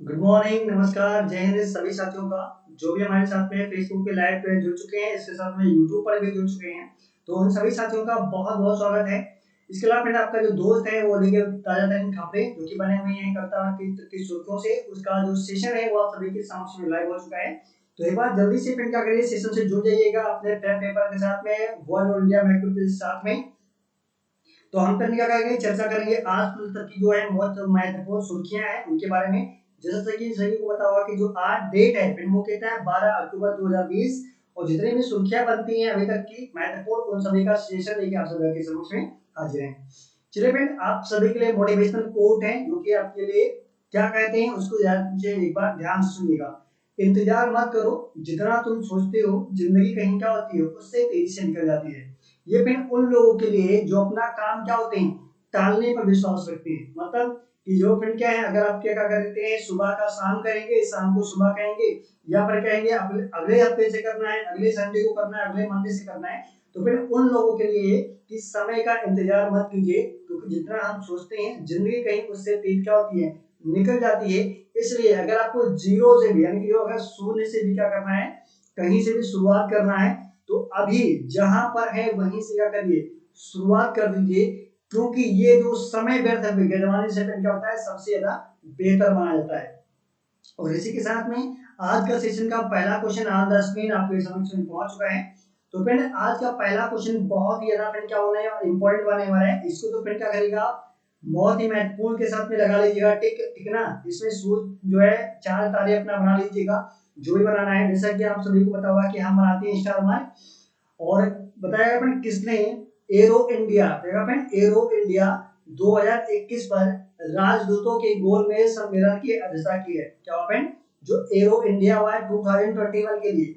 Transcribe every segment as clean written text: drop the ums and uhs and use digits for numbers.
Good morning, नमस्कार, जय हिंद सभी साथियों का। जो भी हमारे साथ में फेसबुक पे लाइव पे जुड़ चुके हैं, इसके साथ में यूट्यूब पर भी जुड़ चुके हैं, तो उन सभी साथियों का बहुत बहुत स्वागत है। इसके अलावा फिर आपका जो दोस्त है वो लेके ताजा तरीन खबरें जो कि बने हुए हैं करता की सुर्खियों से, उसका जो सेशन है वो आप सभी के समक्ष में लाइव हो चुका है। तो एक बार जल्दी से फिर क्या करिए, सेशन से जुड़ जाइएगा अपने पेन पेपर के साथ में, वर्ल्ड और इंडिया मैप के साथ में। तो हम करने क्या करेंगे, चर्चा करेंगे आज तक की जो है बहुत महत्वपूर्ण सुर्खियां हैं उनके बारे में। जैसे कि सभी को पता होगा कि जो आज डेट है फिर वो कहता है 12 अक्टूबर 2020, और जितनी भी सुर्खियां बनती हैं अभी तक की महत्वपूर्ण उन सभी का सेशन लेके आप सभी के समक्ष में हाजिर हैं। चलिए फ्रेंड, आप सभी के लिए मोटिवेशनल कोट है जो कि आपके लिए क्या कहते हैं उसको एक बार ध्यान से सुनिएगा। इंतजार मत करो, जितना तुम सोचते हो जिंदगी कहीं क्या होती है उससे तेजी से निकल जाती है। ये फिर उन लोगों के लिए जो अपना काम क्या होते हैं टालने पर विश्वास रखते हैं। मतलब कि जो फिर क्या है, अगर आप क्या करते हैं सुबह का शाम करेंगे, शाम को सुबह कहेंगे, या फिर कहेंगे अगले अगले हफ्ते से करना है, अगले संडे को करना है, अगले मंडे से करना है, तो फिर उन लोगों के लिए कि समय का इंतजार मत कीजिए, क्योंकि जितना हम सोचते हैं जिंदगी कहीं उससे तेज क्या होती है निकल जाती है। इसलिए अगर आपको जीरो से भी, यानी कि अगर शून्य से भी क्या करना है, कहीं से भी शुरुआत करना है, तो अभी जहां पर है वहीं से क्या करिए, शुरुआत कर दीजिए। क्योंकि ये जो समय व्यर्थ गजवाने से क्या होता है सबसे ज्यादा बेहतर माना जाता है। और इसी के साथ में आज का सेशन का पहला क्वेश्चन ऑन द स्क्रीन आपके समक्ष में पहुंच चुका है। तो फ्रेंड आज का पहला क्वेश्चन बहुत ही ज्यादा फ्रेंड क्या होने इंपॉर्टेंट बनने वाला है। इसको तो फ्रेंड क्या करेगा, बहुत ही महत्वपूर्ण के साथ में लगा लीजिएगा टिक, ठीक ना। इसमें सूर्य जो है चार तारे अपना बना लीजिएगा, जो भी बनाना है। जैसा कि आप सभी को पता होगा कि हम बनाते हैं स्टार मार्क, और बताया अपन किसने, एरो इंडिया, एरो इंडिया 2021 पर राजदूतों के गोलमेज सम्मेलन की अध्यक्षता की है। क्या अपन जो एरो इंडिया हुआ है 2021 के लिए,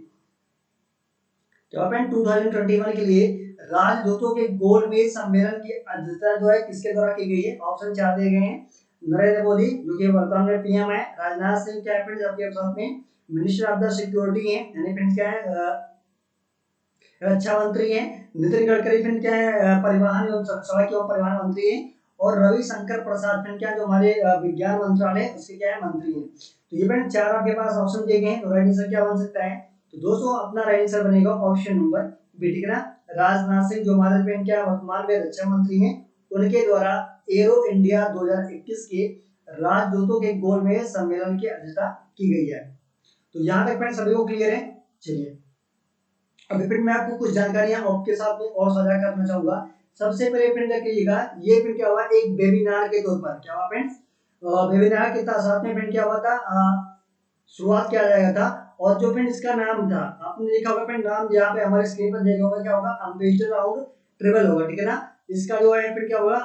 क्या अपन 2021 के लिए राजदूतों के गोलमेज सम्मेलन की अध्यक्षता जो है किसके द्वारा की गई है। ऑप्शन चार दिए गए हैं, नरेंद्र मोदी जो कि वर्तमान में पीएम है, राजनाथ सिंह कैबिनेट आपके साथ में मिनिस्टर ऑफ द सिक्योरिटी है, यानी फिर क्या है रक्षा मंत्री हैं, नितिन गडकरी फिर क्या है परिवहन एवं सड़क एवं परिवहन मंत्री हैं, और रविशंकर प्रसाद फिर क्या जो हमारे विज्ञान मंत्रालय उसके क्या है मंत्री हैं। तो ये फिर चार आपके पास ऑप्शन दिए गए हैं, तो राइट आंसर क्या बन सकता है। तो दोस्तों अपना राइट आंसर बनेगा ऑप्शन नंबर बी, ठीक है ना। राजनाथ सिंह जो हमारे फिर क्या वर्तमान में रक्षा मंत्री हैं, उनके द्वारा एरो इंडिया 2021 के राजदूतों के गोलमेज सम्मेलन की अध्यक्षता की गई है। तो यहाँ तक फ्रेंड सभी को क्लियर है। चलिए अभी फिर मैं आपको कुछ जानकारियां आपके साथ में और साझा करना चाहूंगा। सबसे पहले प्रिंट रखिएगा, ये प्रिंट क्या हुआ एक वेबिनार के तौर पर, क्या हुआ फ्रेंड्स वेबिनार के साथ में प्रिंट क्या हुआ था, शुरुआत किया जाएगा था। और जो फ्रेंड इसका नाम था आपने देखा होगा फ्रेंड, नाम यहाँ पे हमारे स्क्रीन पर देखा होगा, क्या होगा अम्बेसडर राउंड ट्रेवल होगा, ठीक है ना। इसका जो है फिर क्या होगा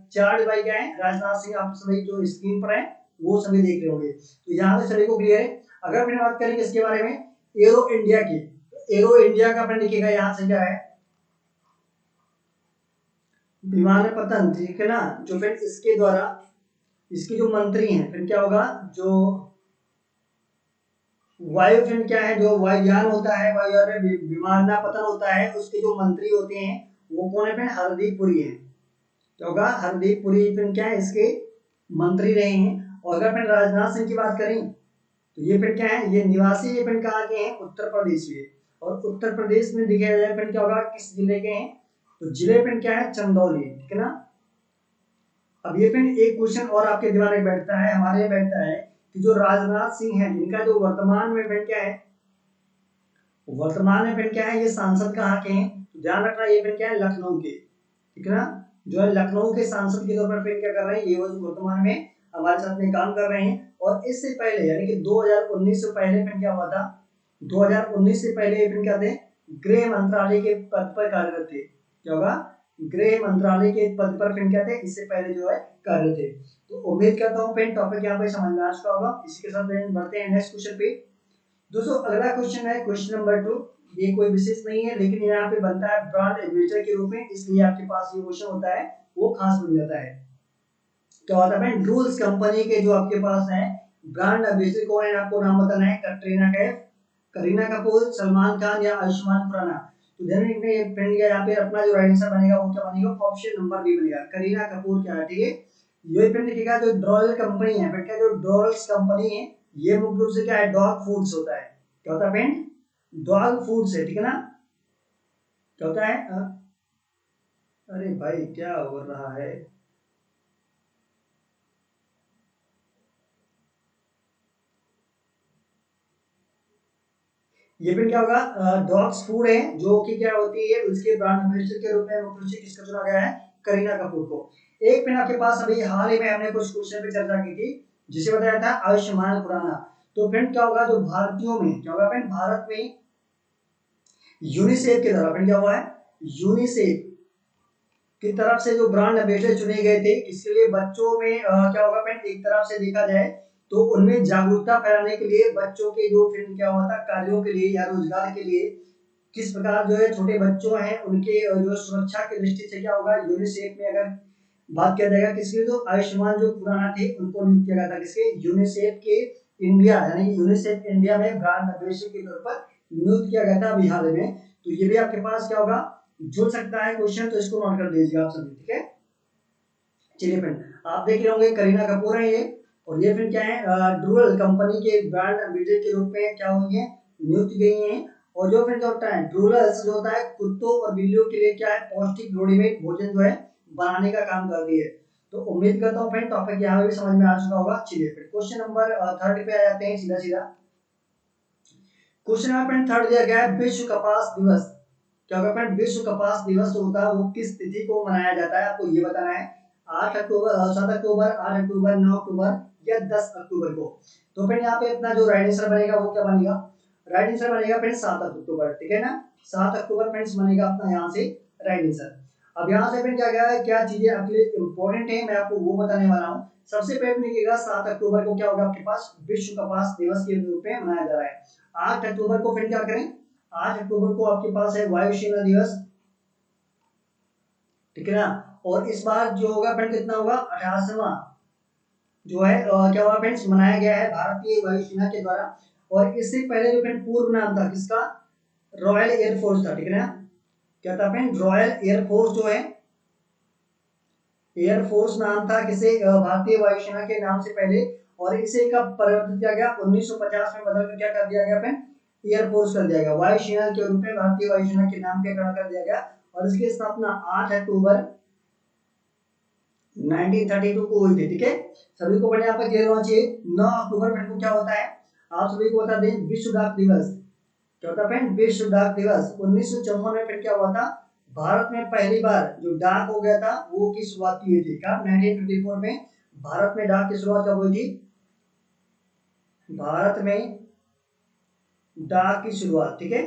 चार्ज बाई क्या है राजनाथ सिंह, आप सभी जो स्क्रीन पर है वो सभी देख रहे होंगे। तो यहाँ पे सभी को क्लियर है। अगर फिर बात करेंगे इसके बारे में एरो इंडिया की, एरो इंडिया का अपन लिखेगा यहाँ से क्या है विमानपतन, ठीक है ना। जो फिर इसके द्वारा इसके जो मंत्री हैं फिर क्या होगा, जो वायु फिर क्या है जो वायुयान होता है, वायुयान में विमानपतन होता है, उसके जो मंत्री होते हैं वो कौन है फिर हरदीप पुरी है। क्या होगा हरदीप पुरी फिर क्या है इसके मंत्री रहे हैं। और अगर फिर राजनाथ सिंह की बात करें तो ये फिर क्या है, ये निवासी ये फिर कहाँ के हैं उत्तर प्रदेश के, और उत्तर प्रदेश में दिखाया जाए फिर क्या होगा किस जिले के हैं, तो जिले फिर क्या है चंदौली, ठीक है ना। अब ये फिर एक क्वेश्चन और आपके दिमाग में बैठता है, हमारे बैठता है कि जो राजनाथ सिंह है इनका जो वर्तमान में फिर क्या है, वर्तमान में फिर क्या है ये सांसद कहाँ के हैं, तो ध्यान रखना ये फिर क्या है लखनऊ के, ठीक है ना। जो है लखनऊ के सांसद के तौर पर फिर क्या कर रहे हैं, ये वर्तमान में हमारे साथ में काम कर रहे हैं। और इससे पहले यानी कि 2019 से पहले फिर क्या हुआ था, 2019 से पहले फिर क्या थे गृह मंत्रालय के पद पर कार्यरत थे। क्या होगा गृह मंत्रालय के पद पर फिर क्या थे इससे पहले जो है कार्यरत थे। तो उम्मीद करता हूँ फ्रेंड टॉपिक यहाँ पे समझ में आ चुका होगा। इसी के साथ बढ़ते हैं नेक्स्ट क्वेश्चन पे। दोस्तों अगला क्वेश्चन है क्वेश्चन नंबर 2। ये कोई विशेष नहीं है लेकिन यहाँ पे बनता है ब्रांड एम्बेसडर के रूप में, इसलिए आपके पास ये क्वेश्चन होता है वो खास बन जाता है। क्या होता है रूल्स कंपनी के जो आपके पास है ब्रांड एम्बेसडर कौन है, आपको नाम बताना है। कटरीना कैफ, करीना कपूर, सलमान खान या आयुष्मान खुराना। तो ध्यान रखना ये फ्रेंड यहाँ पे अपना जो राइट आंसर बनेगा वो क्या बनेगा ऑप्शन नंबर बी बनेगा, करीना कपूर क्या है, ठीक है। ये फ्रेंड देखिएगा जो डॉरल कंपनी है फ्रेंड, क्या जो डॉरल्स कंपनी है ये मुख्य रूप से क्या है डॉग फूड्स होता है। क्या होता है फ्रेंड? डॉग फूड्स है, ठीक है ना। क्या होता है अरे भाई क्या हो रहा है? ये फिर क्या होगा? डॉग्स फूड है जो कि क्या होती है उसके ब्रांड एम्बेसडर के रूप में मुख्य रूप से किसका चुना गया है? करीना कपूर को। एक फिर आपके पास अभी हाल ही में हमने कुछ क्वेश्चन पे चर्चा की थी जिसे बताया था आयुष्मान खुराना। तो फ्रेंड क्या होगा जो भारतीयों में क्या होगा फ्रेंड भारत में यूनिसेफ के द्वारा फ्रेंड क्या हुआ है? यूनिसेफ की तरफ से जो ब्रांड एम्बेसडर चुने गए थे इसके लिए बच्चों में क्या होगा फ्रेंड एक तरफ से देखा जाए तो उनमें जागरूकता फैलाने के लिए बच्चों के जो फिर क्या हुआ था कार्यों के लिए या रोजगार के लिए किस प्रकार जो है छोटे बच्चों हैं उनके जो सुरक्षा की दृष्टि से क्या होगा यूनिसेफ में अगर बात किया जाएगा किसके तो आयुष्मान जो खुराना थे उनको नियुक्त किया गया था किसके यूनिसेफ के इंडिया यानी कि यूनिसेफ इंडिया में ब्रांड एम्बेसडर के तौर पर नियुक्त किया गया था अभी हाल में। तो ये भी आपके पास क्या होगा जुड़ सकता है क्वेश्चन, तो इसको नोट कर दीजिए आप सभी, ठीक है। चलिए फ्रेंड आप देख रहे होंगे करीना कपूर है ये, और ये फिर क्या है ड्रूरल कंपनी के ब्रांड एम्बेसडर के रूप में क्या हुई है नियुक्त गई हैं। और जो फिर क्या होता है ड्रूरल्स जो होता है कुत्तों और बिल्लियों के लिए क्या है पौष्टिक रेडीमेड भोजन जो है बनाने का काम करती है। तो उम्मीद करता हूँ फ्रेंड टॉपिक यहाँ पे भी समझ में आ चुका होगा। चलिए फिर क्वेश्चन नंबर 3 पे आ जाते हैं सीधा सीधा। क्वेश्चन नंबर फ्रेंड 3 दिया गया है विश्व कपास दिवस। क्या होगा फ्रेंड विश्व कपास दिवस जो होता है वो किस तिथि को मनाया जाता है आपको ये बताना है। 8 अक्टूबर 7 अक्टूबर 8 अक्टूबर 9 अक्टूबर या 10 अक्टूबर को। तो फ्रेंड यहाँ पे अपना जो राइट आंसर बनेगा वो क्या बनेगा? राइट आंसर बनेगा फ्रेंड 7 अक्टूबर, ठीक है ना। 7 अक्टूबर फ्रेंड्स बनेगा अपना यहाँ से राइट आंसर। अब यहाँ से फ्रेंड क्या क्या है क्या चीजें आपके लिए इंपॉर्टेंट है मैं आपको वो बताने वाला हूँ। सबसे पहले देखिएगा 7 अक्टूबर को क्या होगा आपके पास विश्व कपास दिवस के रूप में मनाया जा रहा है। 8 अक्टूबर को फिर क्या करें 8 अक्टूबर को आपके पास है वायु सेना दिवस, ठीक है ना। और इस बार जो होगा फ्रेंड कितना होगा 88वां जो है क्या होगा फ्रेंड्स मनाया गया है भारतीय वायुसेना के द्वारा। और इससे पहले जो फ्रेंड पूर्व नाम था किसका? रॉयल एयरफोर्स था, ठीक है ना। क्या था फ्रेंड रॉयल एयरफोर्स जो है एयरफोर्स नाम था किसे भारतीय वायुसेना के नाम से पहले। और इसे कब परिवर्तित किया गया 1950 में बदलकर क्या कर दिया गया फ्रेंड एयरफोर्स कर दिया गया वायुसेना के रूप में भारतीय वायुसेना के नाम पे कर दिया गया। और इसकी स्थापना 8 अक्टूबर 1932 को हुई थी, ठीक है। सभी को बढ़िया यहाँ पे क्लियर होना चाहिए। 9 अक्टूबर फ्रेंड को क्या होता है आप सभी को बता दें विश्व डाक दिवस। क्या होता है फ्रेंड विश्व डाक दिवस 1954 में फिर क्या हुआ था भारत में पहली बार जो डाक हो गया था वो की शुरुआत की हुई थी कब 1924 में भारत में डाक की शुरुआत कब हुई थी? भारत में डाक की शुरुआत, ठीक है।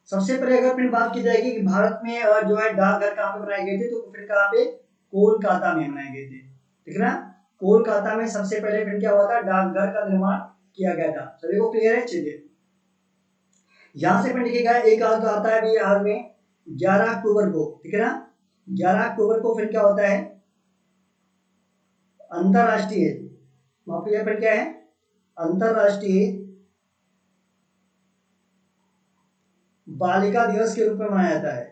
सबसे पहले अगर फिर बात की जाएगी कि भारत में जो है डाकघर कहाँ पे बनाए गए थे तो फिर कहाँ पे कोलकाता में बनाए गए थे, ठीक है ना। कोलकाता में सबसे पहले फिर क्या हुआ था डाकघर का निर्माण किया गया था। सभी को क्लियर है? चलिए यहाँ से फिर लिखिएगा एक आता है अभी हाल में 11 अक्टूबर को, ठीक है ना। 11 अक्टूबर को फिर क्या होता है अंतरराष्ट्रीय माफ फिर क्या है अंतरराष्ट्रीय बालिका दिवस के रूप में मनाया जाता है।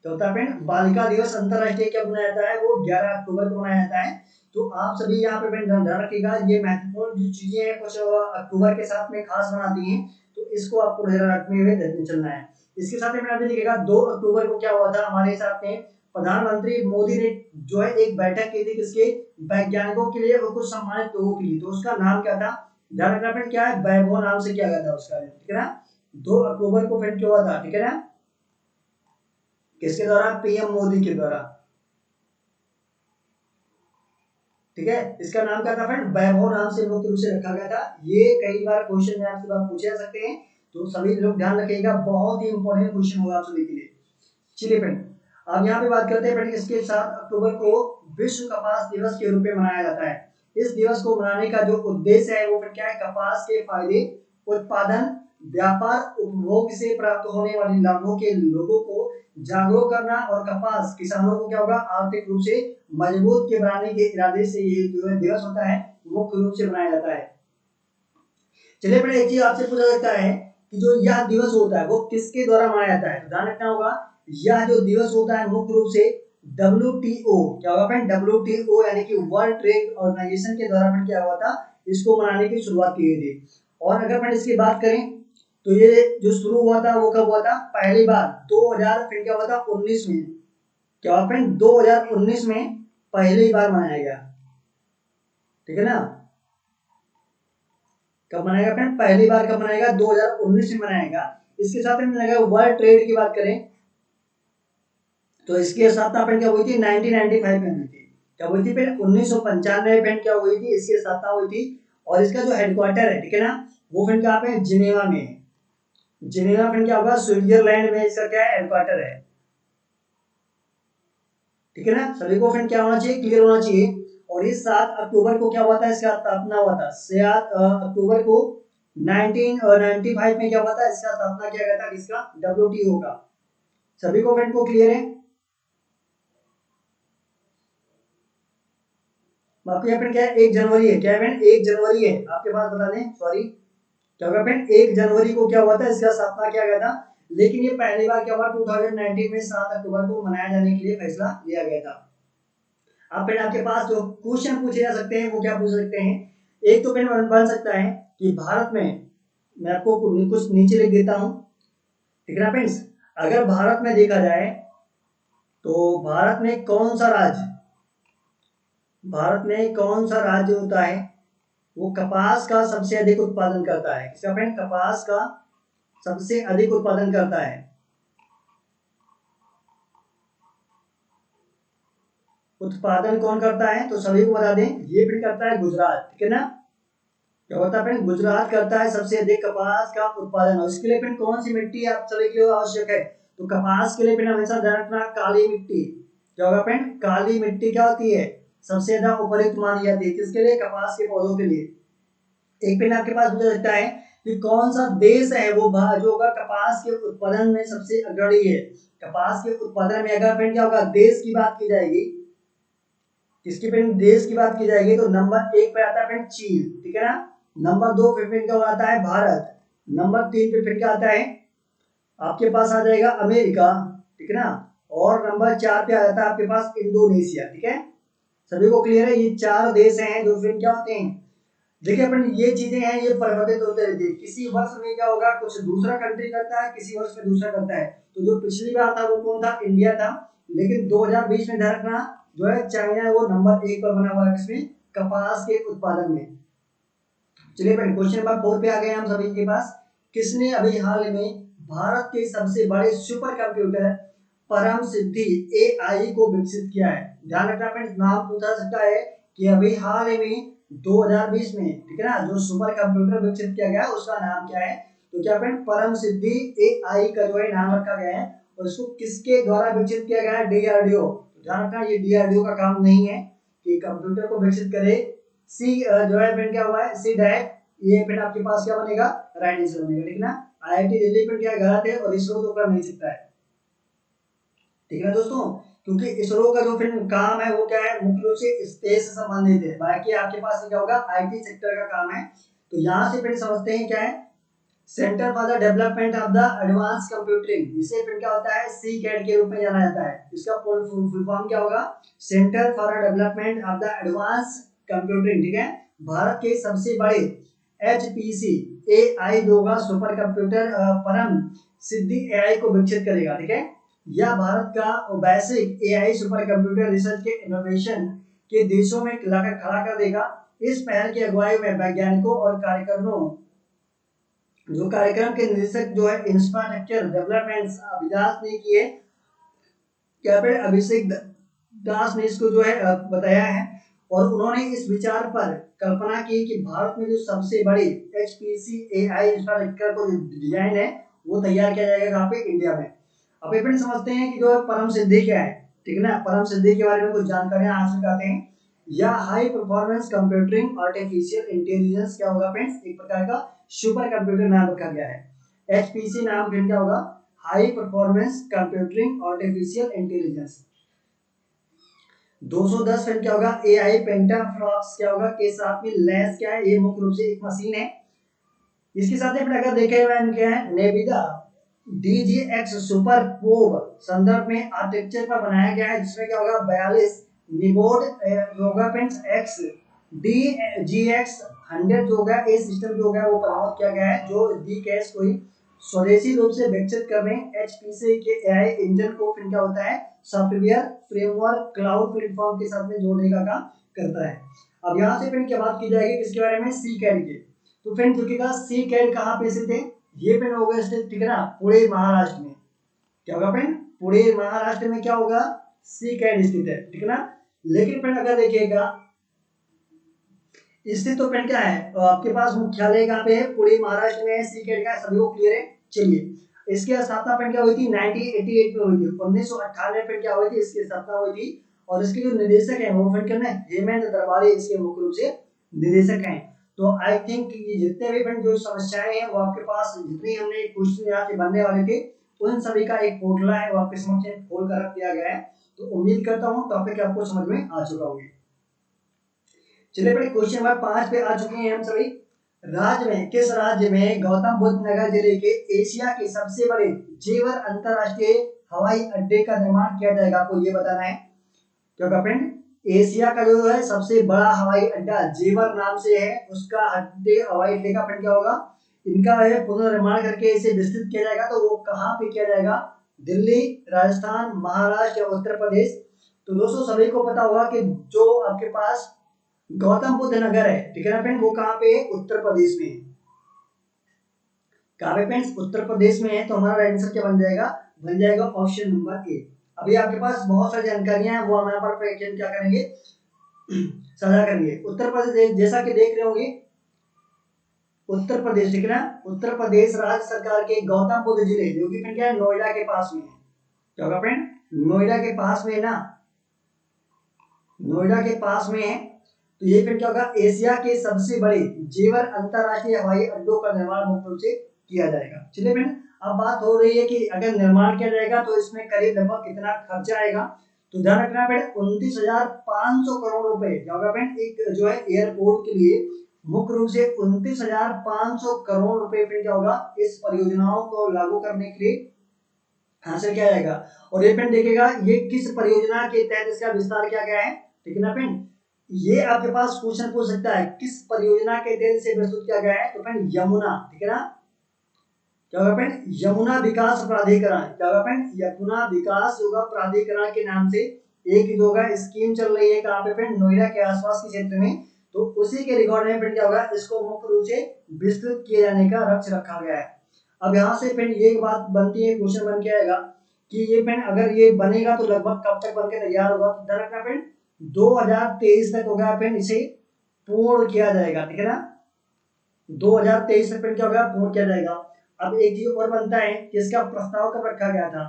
तो होता है फ्रेंड बालिका दिवस अंतरराष्ट्रीय क्या मनाया जाता है वो 11 अक्टूबर को मनाया जाता है। तो आप सभी यहाँ पे फ्रेंड ध्यान रखिएगा ये महत्वपूर्ण जो चीजें हैं कुछ अक्टूबर के साथ में खास बनाती हैं तो इसको आपको ध्यान रखते हुए चलना है। इसके साथ में आप देखिएगा 2 अक्टूबर को क्या हुआ था हमारे साथ में प्रधानमंत्री मोदी ने जो है एक बैठक की थी किसके वैज्ञानिकों के लिए और कुछ सम्मानित लोगों के लिए। तो उसका नाम क्या था ध्यान रखना फ्रेंड क्या है वैभव नाम से किया गया था उसका, ठीक है ना। 2 अक्टूबर को फ्रेंड क्या हुआ था, ठीक है ना, किसके द्वारा पीएम मोदी के द्वारा, ठीक है। इसका नाम क्या था फ्रेंड वैभव नाम से मुख्य रूप से रखा गया था। ये कई बार क्वेश्चन में आपसे बात पूछे जा सकते हैं तो सभी लोग ध्यान रखिएगा बहुत ही इंपॉर्टेंट क्वेश्चन होगा आप सभी के लिए। चलिए फ्रेंड अब यहाँ पे बात करते हैं फ्रेंड इसके 7 अक्टूबर को विश्व कपास दिवस के रूप में मनाया जाता है। इस दिवस को मनाने का जो उद्देश्य है वो फिर क्या है कपास के फायदे उत्पादन व्यापार उपभोग से प्राप्त होने वाले लाभों के लोगों को जागरूक करना और कपास किसानों को क्या होगा आर्थिक रूप से मजबूत के बनाने के इरादे से ये जो दिवस होता है मुख्य रूप से मनाया जाता है। चलिए फिर एक चीज आपसे पूछा जाता है कि जो यह दिवस होता है वो किसके द्वारा मनाया जाता है। तो ध्यान रखना होगा यह जो दिवस होता है मुख्य रूप से WTO, क्या होगा फ्रेंड, WTO यानी कि वर्ल्ड ट्रेड ऑर्गेनाइजेशन के द्वारा फ्रेंड क्या हुआ था, इसको मनाने की शुरुआत की गई थी। और अगर फ्रेंड इसकी बात करें तो ये जो शुरू हुआ था वो कब हुआ था, पहली बार 2000 फिर क्या हुआ था 19 में, क्या हुआ फ्रेंड 2019 में पहली बार मनाया गया, ठीक है ना। कब मनाएगा फ्रेंड, पहली बार कब मनाएगा, 2019 में मनाएगा। इसके साथ में लगा वर्ल्ड ट्रेड की बात करें तो इसकी स्थापना फ्रेंड क्या हुई थी 1995 में हुई थी, क्या हुई थी फिर 1995 में फ्रेंड क्या हुई थी, इसकी स्थापना हुई थी। और इसका जो हेडक्वार्टर है, ठीक है ना, वो फ्रेंड कहाँ पे है, जिनेवा में है। जिनेवा फ्रेंड क्या होगा, स्विट्जरलैंड में इसका क्या है, हेडक्वार्टर है, ठीक है ना। सभी को फ्रेंड क्या होना चाहिए, क्लियर होना चाहिए। और इस 7 अक्टूबर को क्या हुआ था, इसका स्थापना हुआ था 7 अक्टूबर को 1995 में क्या हुआ था, इसका स्थापना किया गया था किसका, WTO का। सभी को फ्रेंड को क्लियर है। आपके यहाँ फ्रेंड क्या है, 1 जनवरी है, क्या है फ्रेंड 1 जनवरी है, आपके पास बता दें, सॉरी क्या होगा फ्रेंड 1 जनवरी को क्या हुआ था, इसका स्थापना किया गया था। लेकिन ये पहली बार क्या हुआ 2019 में 7 अक्टूबर को मनाया जाने के लिए फैसला लिया गया था। अब फिर आपके पास जो क्वेश्चन पूछे जा सकते हैं वो क्या पूछ सकते हैं, एक तो फिर बन सकता है कि भारत में, मैं आपको कुछ नीचे लिख देता हूं, ठीक है ना फ्रेंड्स। अगर भारत में देखा जाए तो भारत में कौन सा राज्य, भारत में कौन सा राज्य होता है वो कपास का सबसे अधिक उत्पादन करता है, किसका फ्रेंड, कपास का सबसे अधिक उत्पादन करता है। उत्पादन कौन करता है, तो सभी को बता दें ये फिर करता है गुजरात, ठीक है ना। क्या होता है फ्रेंड, गुजरात करता है सबसे अधिक कपास का उत्पादन। और इसके लिए फिर कौन सी मिट्टी आप सभी के लिए आवश्यक है, तो कपास के लिए फिर हमेशा ध्यान रखना काली मिट्टी। क्या होगा फ्रेंड, काली मिट्टी क्या होती है, सबसे ज्यादा उपयुक्त मानी जाती है, किसके लिए, कपास के पौधों के लिए। एक पिन आपके पास पूछा सकता है कि कौन सा देश है वो जो होगा कपास के उत्पादन में सबसे अग्रणी है। कपास के उत्पादन में अगर फ्रेंड क्या होगा, देश की बात की जाएगी, किसकी फ्रेंड, देश की बात की जाएगी तो नंबर 1 पे आता है फ्रेंड चीन, ठीक है ना। नंबर 2 पे फ्रेंड क्या आता है, भारत। नंबर 3 पे फ्रेंड क्या आता है, आपके पास आ जाएगा अमेरिका, ठीक है ना। और नंबर 4 पे आ जाता है आपके पास इंडोनेशिया, ठीक है। सभी को क्लियर है, ये 4 देश हैं जो फ्रेंड क्या होते हैं। देखिए अपन ये चीजें हैं ये परिवर्तित होते रहती है, किसी वर्ष में क्या होगा कुछ दूसरा कंट्री करता है, किसी वर्ष में दूसरा करता है। तो जो पिछली बार था वो कौन था, इंडिया था। लेकिन 2020 में ध्यान रखना जो है चाइना वो नंबर 1 पर बना हुआ है, किसमें, कपास के उत्पादन में। चलिए फ्रेंड क्वेश्चन नंबर 4 पे आ गए हम सभी के पास। किसने अभी हाल में भारत के सबसे बड़े सुपर कंप्यूटर परम सिद्धि AI को विकसित किया है। ध्यान रखना फ्रेंड्स, नाम पूछा सकता है कि अभी हाल में 2020 में, ठीक है ना, जो सुपर कंप्यूटर विकसित किया गया उसका नाम क्या है, तो क्या फ्रेंड परम सिद्धि AI का जो है नाम रखा गया है। और इसको किसके द्वारा विकसित किया गया है, DRDO। ध्यान रखना ये DRDO का काम नहीं है कि कंप्यूटर को विकसित करे। सी जो है फ्रेंड क्या हुआ है, सी डैक, ये फिर आपके पास क्या बनेगा, राइट आंसर बनेगा, ठीक है ना। IIT दिल्ली फिर क्या गलत है और इसरो तो कर नहीं सकता है, ठीक है ना दोस्तों। क्योंकि इसरो का जो फिर काम है वो क्या है, मुख्य रूप से स्पेस से संबंधित है। बाकी आपके पास क्या होगा, IT सेक्टर का काम है। तो यहाँ से फिर समझते हैं क्या है, centre for the development of the advance computing, इसे फिर क्या होता है CCAD के रूप में जाना जाता है। इसका फुल फॉर्म क्या होगा, centre for the development of the advance computing, ठीक है। भारत के सबसे बड़े HPC AI होगा सुपर कंप्यूटर परम सिद्धि AI को विकसित करेगा, ठीक है। यह भारत का वैश्विक AI सुपर कंप्यूटर रिसर्च के इनोवेशन के देशों में लाकर खड़ा कर देगा। इस पहल की अगुवाई में वैज्ञानिकों और कार्यक्रमों, जो कार्यक्रम के निदेशक जो है इंफ्रास्ट्रक्चर डेवलपमेंट विकास ने किए, क्या पे अभिषेक दास ने इसको जो है बताया है। और उन्होंने इस विचार पर कल्पना की कि भारत में जो सबसे बड़ी HPC AI इंफ्रास्ट्रक्चर को डिजाइन है वो तैयार किया जाएगा कहाँ पे, इंडिया में। अब फिर समझते हैं कि जो है परम सिद्धि क्या है, ठीक है ना। परम सिद्धि के बारे में कुछ जानकारियां हासिल करते हैं। या high performance computing artificial intelligence क्या होगा फ्रेंड्स, एक प्रकार का सुपर कंप्यूटर नाम रखा गया है। HPC नाम फिर क्या होगा, high performance computing artificial intelligence. 210 फिर क्या होगा, AI पेंटाफ्लॉप्स क्या होगा के साथ में लैस क्या है, ये मुख्य रूप से एक मशीन है। इसके साथ में फिर अगर देखें क्या है, नेविदा DGX सुपर पोव संदर्भ में आर्किटेक्चर पर बनाया गया है, जिसमें क्या होगा 42 निबोर्ड होगा फ्रेंड्स एक्स DGX 100 जो होगा ए सिस्टम जो होगा वो बरामद किया गया है, जो डी कैश कोई स्वदेशी रूप से विकसित कर रहे हैं एचपीसी के एआई इंजन को फिर क्या होता है सॉफ्टवेयर फ्रेमवर्क क्लाउड प्लेटफॉर्म के साथ में जोड़ने का काम करता है। अब यहाँ से फिर क्या बात की जाएगी किसके बारे में, सी कैड के। तो फ्रेंड देखिएगा सी कैड कहाँ पे स्थित है, ये फ्रेंड होगा स्थित ठीक है ना पुणे महाराष्ट्र में। क्या होगा फ्रेंड, पुणे महाराष्ट्र में क्या होगा सी कैड स्थित है ठीक है ना। लेकिन फ्रेंड अगर देखिएगा स्थित तो फ्रेंड क्या है आपके पास मुख्यालय कहाँ पे है, पुणे महाराष्ट्र में है, सी कैड का सभी को क्लियर है। चलिए इसकी स्थापना फ्रेंड क्या हुई थी 1988 में हुई थी, 1998 में क्या हुई थी इसकी स्थापना हुई थी। और इसके जो निदेशक हैं वो फ्रेंड क्या है हेमंत दरबारी इसके मुख्य रूप से निदेशक हैं। तो आई थिंक ये जितने भी फ्रेंड जो समस्याएं हैं वो आपके पास जितनी हमने क्वेश्चन यहाँ से बनने वाले थे उन सभी का एक पोर्टल है वो आपके समक्ष खोल कर रख दिया गया है। तो उम्मीद करता हूँ टॉपिक आपको समझ में आ चुका होगा। चलिए बड़े क्वेश्चन नंबर 5 पे आ चुके हैं हम सभी। राज्य में किस राज्य में गौतम बुद्ध नगर जिले के एशिया के सबसे बड़े जेवर अंतरराष्ट्रीय हवाई अड्डे का निर्माण किया जाएगा, आपको ये बताना है। क्योंकि फ्रेंड एशिया का जो है सबसे बड़ा हवाई अड्डा जेवर नाम से है, उसका अड्डे हवाई अड्डे का फ्रेंड क्या होगा इनका है पुनर्निर्माण करके इसे विस्तृत किया जाएगा। तो वो कहाँ पे किया जाएगा, दिल्ली, राजस्थान, महाराष्ट्र या उत्तर प्रदेश। तो दोस्तों सभी को पता होगा कि जो आपके पास गौतम बुद्ध नगर है ठीक है ना फ्रेंड वो कहाँ पे है उत्तर प्रदेश में है। कहाँ पे फ्रेंड्स उत्तर प्रदेश में है। तो हमारा आंसर क्या बन जाएगा ऑप्शन नंबर ए। अभी आपके पास बहुत सारी जानकारियां हैं वो हम यहाँ पर क्या करेंगे साझा करेंगे। उत्तर प्रदेश जैसा कि देख रहे होंगे उत्तर प्रदेश ठीक है ना, उत्तर प्रदेश राज्य सरकार के गौतम बुद्ध जिले जो कि फ्रेंड क्या है नोएडा के पास में है। क्या होगा फ्रेंड नोएडा के पास में है ना, नोएडा के पास में है। तो ये फिर क्या होगा एशिया के सबसे बड़े जेवर अंतरराष्ट्रीय हवाई अड्डों का निर्माण मुख्य रूप से किया जाएगा। चलिए फ्रेंड अब बात हो रही है कि अगर निर्माण किया जाएगा तो इसमें करीब लगभग कितना खर्चा आएगा। तो ध्यान रखना फ्रेंड 29,500 करोड़ रुपए क्या होगा फ्रेंड एक जो है एयरपोर्ट के लिए मुख्य रूप से 29,500 करोड़ रुपए फिर क्या होगा इस परियोजनाओं को लागू करने के लिए हासिल किया जाएगा। और ये फ्रेंड देखिएगा ये किस परियोजना के तहत इसका विस्तार किया गया है ठीक है ना फ्रेंड, ये आपके पास क्वेश्चन पूछ सकता है किस परियोजना के तहत से प्रस्तुत किया गया है। तो फ्रेंड यमुना ठीक है ना, क्या होगा फ्रेंड यमुना विकास प्राधिकरण, क्या होगा फ्रेंड यमुना विकास होगा प्राधिकरण के नाम से एक जो होगा स्कीम चल रही है कहाँ पे फ्रेंड नोएडा के आसपास के क्षेत्र में। तो उसी के रिकॉर्ड में फ्रेंड क्या होगा इसको मुख्य रूप से विस्तृत किए जाने का लक्ष्य रखा गया है। अब यहाँ से फ्रेंड ये बात बनती है क्वेश्चन बन के आएगा कि ये फ्रेंड अगर ये बनेगा तो लगभग कब तक बनके तैयार होगा। ध्यान रखना फ्रेंड 2023 तक होगा फ्रेंड इसे पूर्ण किया जाएगा ठीक है ना, 2023 तक फ्रेंड क्या होगा पूर्ण किया जाएगा। अब एक चीज और बनता है कि इसका प्रस्ताव कब रखा गया था।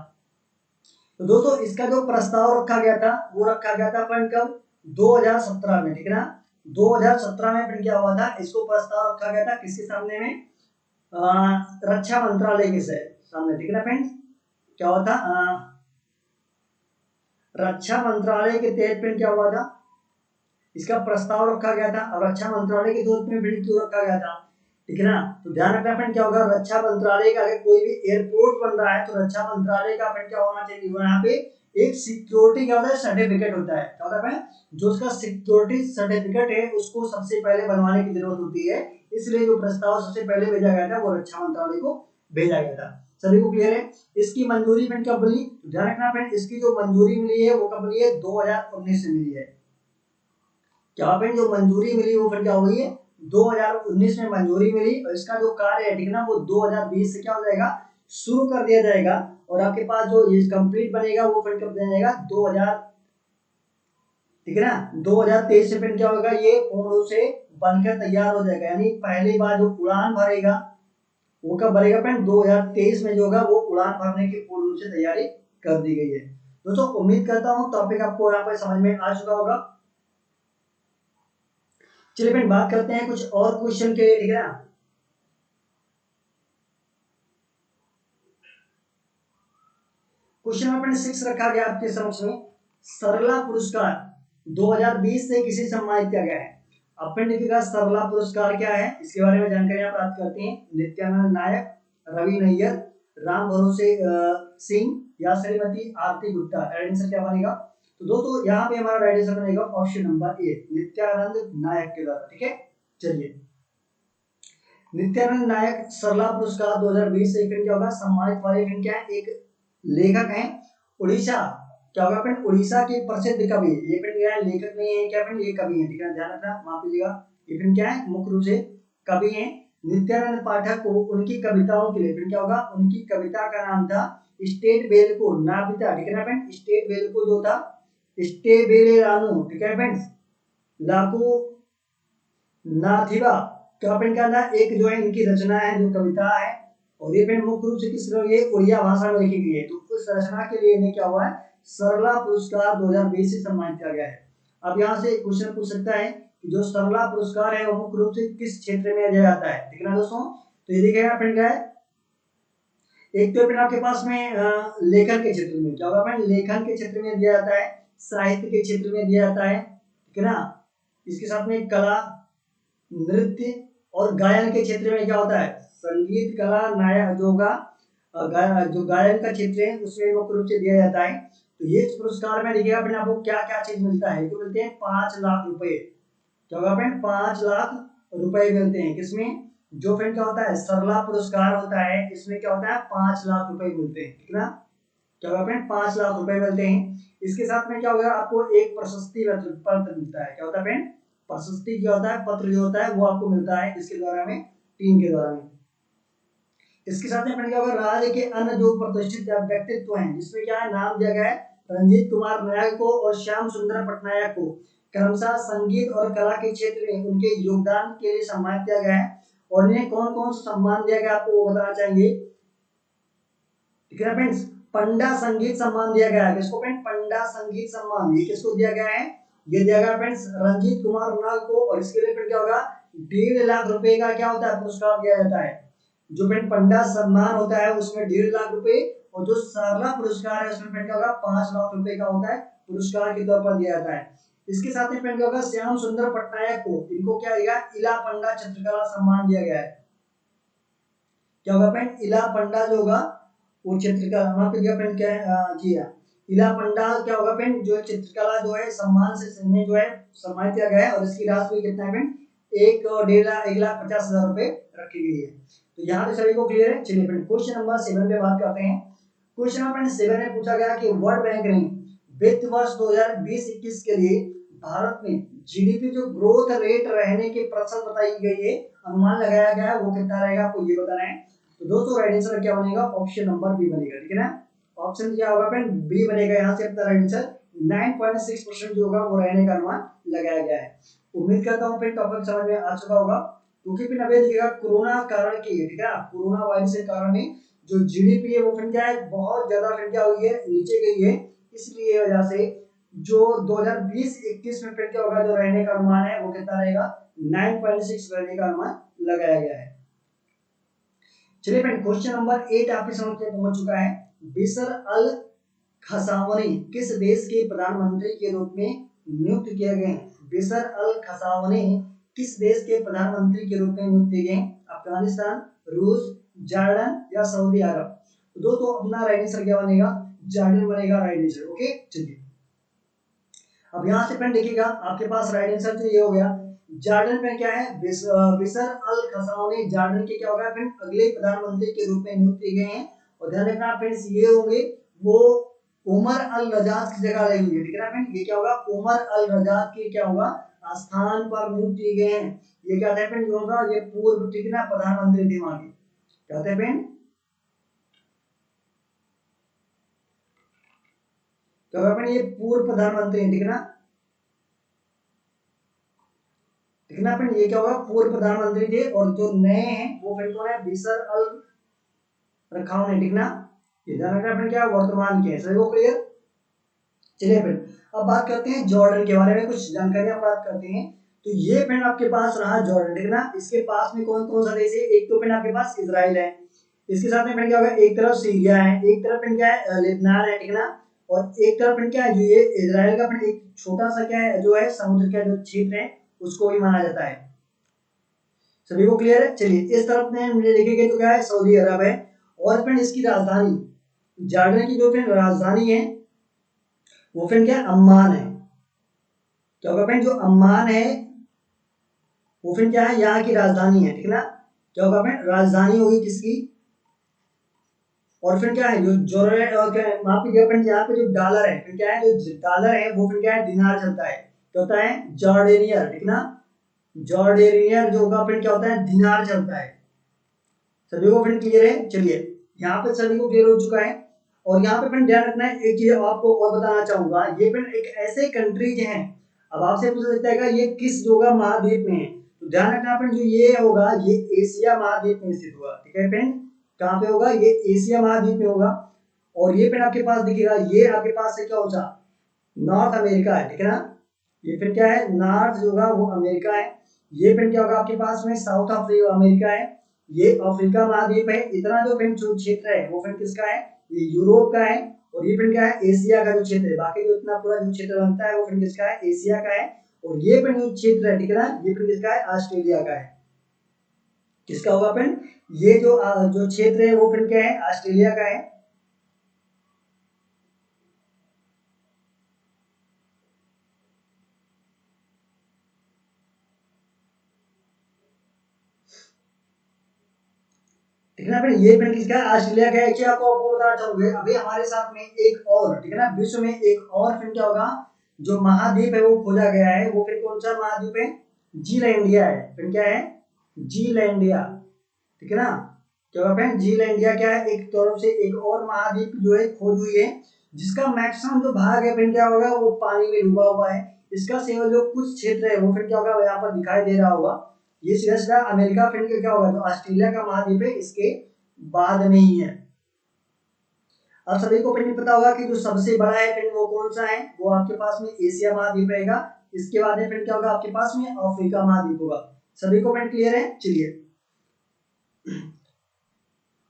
तो दोस्तों इसका जो प्रस्ताव रखा गया था वो रखा गया था फ्रेंड कब 2017 में ठीक है ना, 2017 में फ्रेंड क्या हुआ था इसको प्रस्ताव रखा गया था किसके सामने में रक्षा मंत्रालय के सामने ठीक है ना फ्रेंड्स। क्या हुआ था रक्षा मंत्रालय के तहत फ्रेंड क्या हुआ था इसका प्रस्ताव रखा गया था। और रक्षा मंत्रालय के तौर पे फ्रेंड क्यों रखा गया था ठीक है ना, तो ध्यान रखना फ्रेंड क्या होगा रक्षा मंत्रालय का अगर कोई भी एयरपोर्ट बन रहा है तो रक्षा मंत्रालय का फ्रेंड क्या होना चाहिए यहाँ पे एक सिक्योरिटी क्या होता है सर्टिफिकेट होता है। क्या होता है जो उसका सिक्योरिटी सर्टिफिकेट है उसको सबसे पहले बनवाने की जरूरत होती है, इसलिए जो प्रस्ताव सबसे पहले भेजा गया था वो रक्षा मंत्रालय को भेजा गया था। सभी को क्लियर है। इसकी मंजूरी फ्रेंड कब मिली, ध्यान रखना फ्रेंड इसकी जो मंजूरी मिली है वो कब मिली है 2019 से मिली है। क्या फ्रेंड जो मंजूरी मिली वो फिर क्या हो गई है 2019 में मंजूरी मिली और इसका जो कार्य है ठीक है ना वो 2020 से क्या हो जाएगा शुरू कर दिया जाएगा। और आपके पास जो ये कंप्लीट बनेगा वो फिर कब दिया जाएगा 2000 ठीक है ना 2023 से फिर क्या होगा ये पूर्ण रूप से बनकर तैयार हो जाएगा। यानी पहली बार जो उड़ान भरेगा वो कब भरेगा फ्रेंड 2023 में जो होगा वो उड़ान भरने की पूर्ण रूप से तैयारी कर दी गई है। दोस्तों उम्मीद करता हूँ टॉपिक आपको यहाँ पर समझ में आ चुका होगा। चलिए फ्रेंड बात करते हैं कुछ और क्वेश्चन के ठीक है ना। क्वेश्चन नंबर 6 रखा गया आपके समक्ष में सरला पुरस्कार 2020 से किसे सम्मानित किया गया है। अपन लिखेगा सरला पुरस्कार क्या है इसके बारे में जानकारी आप प्राप्त करते हैं। नित्यानंद नायक, रवि नैयर, राम भरोसे सिंह या श्रीमती आरती गुप्ता। राइट आंसर क्या बनेगा? तो दोस्तों यहाँ पे हमारा राइट आंसर बनेगा ऑप्शन नंबर ए, नित्यानंद नायक के द्वारा। ठीक है, चलिए नित्यानंद नायक सरला पुरस्कार 2020 से फिर क्या होगा सम्मानित वाले फिर क्या है, एक लेखक हैं उड़ीसा, क्या होगा फिर उड़ीसा के प्रसिद्ध कवि, ये फिर क्या है लेखक नहीं है, क्या फिर ये कवि है। ठीक है, ध्यान रखना, माफ कीजिएगा, ये फिर क्या है मुख्य रूप से कवि हैं। नित्यानंद पाठक को उनकी कविताओं के लिए फिर क्या होगा, उनकी कविता का नाम था स्टेट बेल को नाबिता। ठीक है ना फ्रेंड, स्टेट बेल को जो था स्टेबेले रानू। ठीक है फ्रेंड्स, लाकू नाथिबा का पेन का ना एक जो है इनकी रचना है, जो कविता है, और ये पेन मुख्य रूप से किस ये उड़िया भाषा में लिखी गई है। तो उस रचना के लिए इन्हें क्या हुआ है सरला पुरस्कार 2020 से सम्मानित किया गया है। अब यहाँ से क्वेश्चन पूछ सकता है कि जो सरला पुरस्कार है वो मुख्य रूप से किस क्षेत्र में दिया जाता है। ठीक है ना दोस्तों, तो ये देखिएगा फ्रेंड क्या है, एक तो फिर आपके पास में लेखन के क्षेत्र में क्या होगा फ्रेंड, लेखन के क्षेत्र में दिया जाता है, साहित्य के क्षेत्र में दिया जाता है। ठीक है ना, इसके साथ में कला, नृत्य और गायन के क्षेत्र में क्या होता है संगीत, कला, नायक जो जो गायन का क्षेत्र है उसमें मुख्य रूप से दिया जाता है। तो ये पुरस्कार में देखिएगा फिर आपको क्या क्या चीज मिलता है, तो मिलते हैं 5 लाख रुपए। क्या होगा फ्रेंड, 5 लाख रुपए मिलते हैं किसमें, जो फ्रेंड क्या होता है सरला पुरस्कार होता है, इसमें क्या होता है 5 लाख रुपए मिलते हैं। ठीक है ना, क्या होगा फ्रेंड 5 लाख रुपए मिलते हैं। इसके साथ में क्या होगा आपको एक प्रशस्ति पत्र मिलता है। क्या होता है फ्रेंड, प्रशस्ति क्या होता है पत्र जो होता है वो आपको मिलता है इसके द्वारा में, टीम के द्वारा में। इसके साथ में फ्रेंड क्या होगा राज्य के अन्य जो प्रतिष्ठित व्यक्तित्व हैं जिसमें क्या है नाम दिया गया है रंजीत कुमार नायक को और श्याम सुंदर पटनायक को क्रमशः संगीत और कला के क्षेत्र में उनके योगदान के लिए सम्मानित किया गया है। और इन्हें कौन कौन सा सम्मान दिया गया आपको वो बताना चाहेंगे। ठीक है फ्रेंड्स, पंडा संगीत सम्मान दिया गया है, किसको फ्रेंड पंडा संगीत सम्मान, ये किसको दिया गया है, ये दिया गया फ्रेंड्स रंजीत कुमार नाग को। और इसके लिए फिर क्या होगा 1.5 लाख रुपए का क्या होता है पुरस्कार दिया जाता है। जो फ्रेंड पंडा सम्मान होता है उसमें 1.5 लाख रुपए, और जो सरला पुरस्कार है उसमें फ्रेंड क्या होगा 5 लाख रुपए का होता है पुरस्कार के तौर पर दिया जाता है। इसके साथ में फ्रेंड क्या होगा श्याम सुंदर पटनायक को इनको क्या दिया इला पंडा चित्रकला सम्मान दिया गया है। क्या होगा फ्रेंड इला पंडा जो होगा वो चित्रकला वहां पे फ्रेंड क्या है जी हाँ इला पंडा क्या होगा फ्रेंड जो चित्रकला जो है सम्मान से जो है सम्मानित किया गया है। और इसकी राशि कितना है फ्रेंड 1,50,000 रुपए रखी गई है। तो यहाँ पे सभी को क्लियर है। चलिए फ्रेंड क्वेश्चन नंबर 7 पे बात करते हैं। क्वेश्चन नंबर 7 में पूछा गया कि वर्ल्ड बैंक ने वित्त वर्ष 2020-21 के लिए भारत में जीडीपी जो ग्रोथ रेट रहने के प्रतिशत बताई गई है, अनुमान लगाया गया है वो कितना रहेगा आपको ये बताना है। तो दोस्तों राइट आंसर क्या बनेगा ऑप्शन नंबर बी बनेगा। ठीक है ना, ऑप्शन क्या होगा फ्रेंड बी बनेगा। यहाँ से अपना राइट आंसर 9.6% जो होगा वो रहने का अनुमान लगाया गया है। उम्मीद करता हूँ फिर टॉपिक समझ में आ चुका होगा, क्योंकि फिर अभी देखिएगा कोरोना कारण की है। ठीक है, कोरोना वायरस के कारण जो जीडीपी है वो फिर क्या है बहुत ज्यादा फिर क्या हुई है नीचे गई है। इसलिए वजह से जो 2020-21 में फिर क्या होगा जो रहने का अनुमान है वो कितना रहेगा 9.6 रहने का अनुमान लगाया गया है। चलिए फ्रेंड क्वेश्चन नंबर 8 आपके समझ में पहुंच चुका है। बिशर अल खसावनी किस देश के प्रधानमंत्री के रूप में नियुक्त किए गए हैं। बिशर अल खसावनी किस देश के प्रधानमंत्री के रूप में नियुक्त किए गए, अफगानिस्तान, रूस, जॉर्डन या सऊदी अरब। तो दोस्तों अपना राइट आंसर क्या बनेगा जॉर्डन बनेगा राइट आंसर। ओके चलिए अब यहाँ से फ्रेंड देखिएगा आपके पास राइट आंसर तो ये हो गया जॉर्डन में क्या है बिशर अल खसावनी जॉर्डन के क्या होगा फ्रेंड अगले प्रधानमंत्री के रूप में नियुक्त किए गए हैं। और ध्यान रखना फ्रेंड्स ये होंगे वो उमर अल रजाद की जगह लेंगे। ठीक है ना फ्रेंड, ये क्या होगा उमर अल रजाद के क्या होगा स्थान पर नियुक्त किए गए हैं। ये क्या है फ्रेंड जो होगा ये पूर्व ठीक है ना प्रधानमंत्री थे वहां के, क्या होते हैं फ्रेंड तो फ्रेंड ये पूर्व प्रधानमंत्री है। ठीक है ना, ठीक है ना फ्रेंड ये क्या होगा पूर्व प्रधानमंत्री थे। और जो नए हैं वो फिर कौन है बिशर अल रखावनी। ठीक ना, ये ध्यान रखना फ्रेंड क्या वर्तमान के सभी को क्लियर। चलिए फ्रेंड अब बात करते हैं जॉर्डन के बारे में, कुछ जानकारियां प्राप्त करते हैं। तो ये फ्रेंड आपके पास रहा जॉर्डन। ठीक ना, इसके पास में कौन कौन सा देश है, एक तो फ्रेंड आपके पास इजराइल है, इसके साथ में फ्रेंड क्या होगा एक तरफ सीरिया है, एक तरफ फ्रेंड क्या है लेबनान है। ठीक ना, और एक तरफ फ्रेंड क्या है ये इजराइल का फ्रेंड एक छोटा सा क्या है जो है समुद्र का जो क्षेत्र है उसको भी माना जाता है। सभी को क्लियर है। चलिए इस तरफ में हम देखेंगे तो क्या है सऊदी अरब है, और फ्रेंड इसकी राजधानी, जॉर्डन की जो फ्रेंड राजधानी है वो फ्रेंड क्या है, अम्मान है। क्या होगा फ्रेंड, जो अम्मान है वो फ्रेंड क्या है, यहाँ की राजधानी है, ठीक है ना। क्या होगा फ्रेंड, राजधानी होगी किसकी। और फिर क्या है, जो जोरे और क्या है, वहां पे क्या फ्रेंड, यहाँ पे जो डॉलर है फिर क्या है, जो डॉलर है वो फिर क्या है, दिनार चलता है। क्या होता है, जॉर्डेनियर, ठीक ना। जॉर्डेनियर जो होगा फिर क्या होता है, दिनार चलता है। सभी को फ्रेंड क्लियर है। चलिए यहाँ पे सभी को क्लियर हो चुका है। और यहाँ पे फ्रेंड ध्यान रखना है, एक चीज आपको और बताना चाहूंगा, ये फ्रेंड एक ऐसे कंट्रीज हैं, अब आपसे पूछ सकता है कि ये किस होगा महाद्वीप में है। तो ध्यान रखना फ्रेंड, जो ये होगा ये एशिया महाद्वीप में स्थित होगा, ठीक है फ्रेंड। कहाँ पे होगा, ये एशिया महाद्वीप में होगा। और ये पेन आपके पास दिखेगा, ये आपके पास है क्या होगा, नॉर्थ अमेरिका है, ठीक है ना। ये फिर क्या है, नॉर्थ जो होगा वो अमेरिका है। ये पेन क्या होगा आपके पास में, साउथ अफ्रीका अमेरिका है। ये अफ्रीका महाद्वीप है। इतना जो पेन जो क्षेत्र है वो पेन किसका है, ये यूरोप का है। और ये पेन क्या है, एशिया का जो क्षेत्र है। बाकी जो इतना पूरा जो क्षेत्र बनता है वो पेन किसका है, एशिया का है। और ये पेन जो क्षेत्र है, ठीक है ना, ये पेन किसका है, ऑस्ट्रेलिया का है। किसका होगा पेन, ये जो जो क्षेत्र है वो पेन क्या है, ऑस्ट्रेलिया का है। ठीक है ना फ्रेंड, ये फ्रेंड किसका है, ऑस्ट्रेलिया का है। कि आपको बताना चाहूंगे, अभी हमारे साथ में एक और, ठीक है ना, विश्व में एक और फ्रेंड क्या होगा, जो महाद्वीप है वो खोजा गया है। वो फिर कौन सा महाद्वीप है, जीलैंडिया है। फ्रेंड क्या है, जीलैंडिया, ठीक है ना। क्या होगा फ्रेंड, जीलैंडिया क्या है, एक तरफ से एक और महाद्वीप जो है खोज हुई है, जिसका मैक्सिमम जो भाग है फ्रेंड क्या होगा, वो पानी में डूबा हुआ है। इसका केवल जो कुछ क्षेत्र है वो फिर क्या होगा, यहाँ पर दिखाई दे रहा होगा। ये सीधा सीधा अमेरिका फ्रेंड क्या होगा, जो ऑस्ट्रेलिया का महाद्वीप है इसके बाद में ही है। अब सभी को फ्रेंड पता होगा कि जो सबसे बड़ा है फ्रेंड वो कौन सा है, वो आपके पास में एशिया महाद्वीप रहेगा। इसके बाद में फ्रेंड क्या होगा, आपके पास में अफ्रीका महाद्वीप होगा। सभी को फ्रेंड क्लियर है। चलिए,